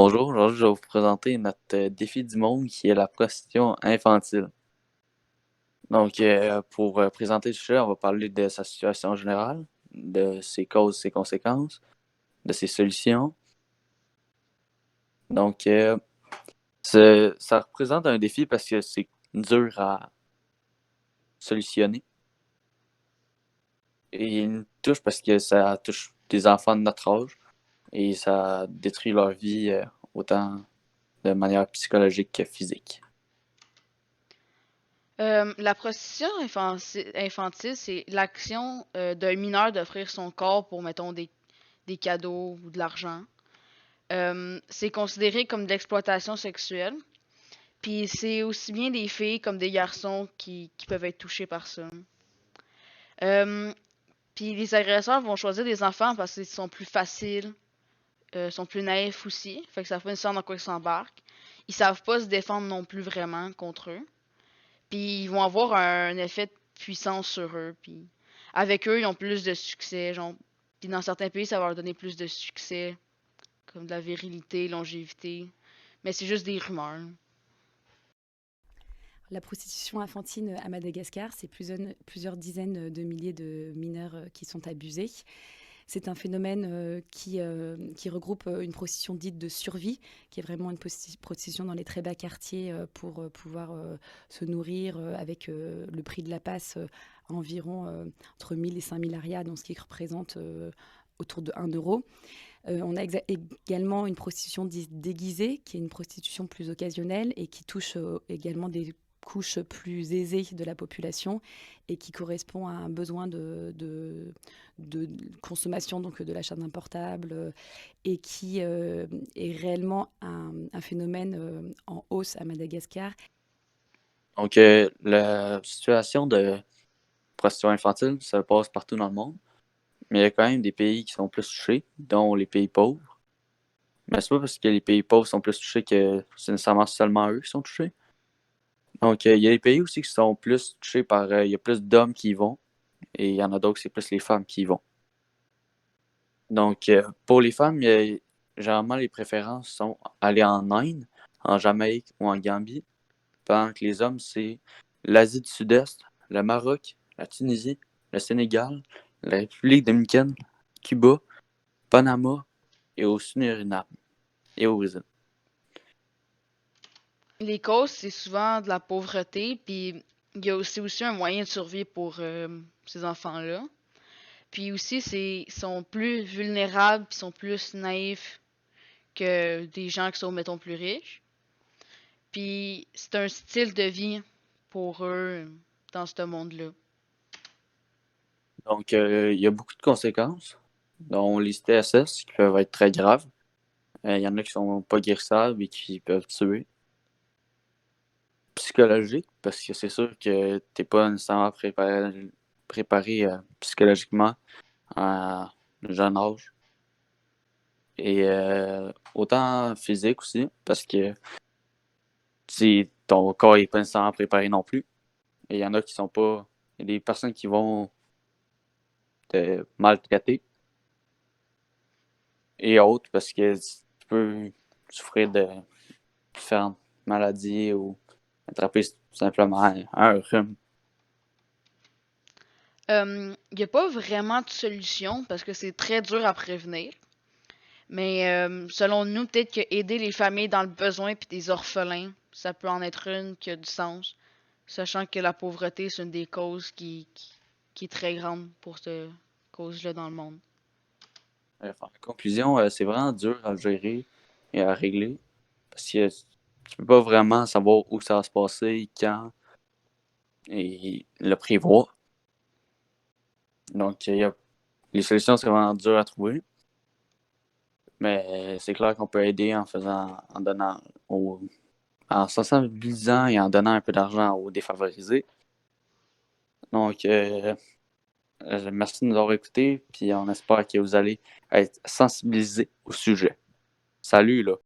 Bonjour, aujourd'hui je vais vous présenter notre défi du monde qui est la prostitution infantile. Donc, pour présenter le sujet, on va parler de sa situation générale, de ses causes, ses conséquences, de ses solutions. Donc, ça représente un défi parce que c'est dur à solutionner. Et il nous touche parce que ça touche des enfants de notre âge et ça détruit leur vie autant de manière psychologique que physique. La prostitution infantile, c'est l'action d'un mineur d'offrir son corps pour, mettons, des cadeaux ou de l'argent. C'est considéré comme de l'exploitation sexuelle. Puis c'est aussi bien des filles comme des garçons qui peuvent être touchés par ça. Euh, Puis les agresseurs vont choisir des enfants parce qu'ils sont plus faciles, sont plus naïfs aussi. Fait que ça fait une sorte dans quoi ils s'embarquent. Ils savent pas se défendre non plus vraiment contre eux. Puis ils vont avoir un effet de puissance sur eux. Puis avec eux, ils ont plus de succès. Genre, puis dans certains pays, ça va leur donner plus de succès, comme de la virilité, longévité. Mais c'est juste des rumeurs. La prostitution infantile à Madagascar, c'est plusieurs dizaines de milliers de mineurs qui sont abusés. C'est un phénomène qui regroupe une prostitution dite de survie, qui est vraiment une prostitution dans les très bas quartiers pour pouvoir se nourrir avec le prix de la passe à environ entre 1000 et 5000 arias, donc ce qui représente autour de 1 euro. On a également une prostitution dite déguisée, qui est une prostitution plus occasionnelle et qui touche également des couches plus aisées de la population et qui correspond à un besoin de consommation, donc de l'achat d'un portable, et qui est réellement un phénomène en hausse à Madagascar. Donc, la situation de prostitution infantile, ça passe partout dans le monde. Mais il y a quand même des pays qui sont plus touchés, dont les pays pauvres. Mais c'est pas parce que les pays pauvres sont plus touchés que c'est nécessairement seulement eux qui sont touchés. Donc, il y a des pays aussi qui sont plus touchés par. Il y a plus d'hommes qui y vont, et il y en a d'autres, c'est plus les femmes qui y vont. Donc, pour les femmes, généralement, les préférences sont aller en Inde, en Jamaïque ou en Gambie, pendant que les hommes, c'est l'Asie du Sud-Est, le Maroc, la Tunisie, le Sénégal, la République dominicaine, Cuba, Panama et au Suriname et au Brésil. Les causes, c'est souvent de la pauvreté. Puis il y a aussi un moyen de survie pour ces enfants-là. Puis aussi, ils sont plus vulnérables, puis sont plus naïfs que des gens qui sont, mettons, plus riches. Puis c'est un style de vie pour eux dans ce monde-là. Donc, il y a beaucoup de conséquences, dont les TSS qui peuvent être très graves. Il y en a qui sont pas guérissables et qui peuvent tuer. Psychologique, parce que c'est sûr que t'es pas nécessairement préparé psychologiquement à un jeune âge. Et autant physique aussi, parce que ton corps est pas nécessairement préparé non plus. Et il y en a qui sont pas. Il y a des personnes qui vont te maltraiter et autres parce que tu peux souffrir de différentes maladies ou attraper tout simplement un rhume. Il n'y a pas vraiment de solution parce que c'est très dur à prévenir. Mais selon nous, peut-être que aider les familles dans le besoin puis des orphelins, ça peut en être une qui a du sens, sachant que la pauvreté, c'est une des causes qui est très grande pour cette cause-là dans le monde. En conclusion, c'est vraiment dur à gérer et à régler parce que tu peux pas vraiment savoir où ça va se passer, quand et le prévoir. Donc, les solutions, c'est vraiment dur à trouver. Mais c'est clair qu'on peut aider en donnant en sensibilisant et en donnant un peu d'argent aux défavorisés. Donc, merci de nous avoir écoutés, puis on espère que vous allez être sensibilisés au sujet. Salut, là!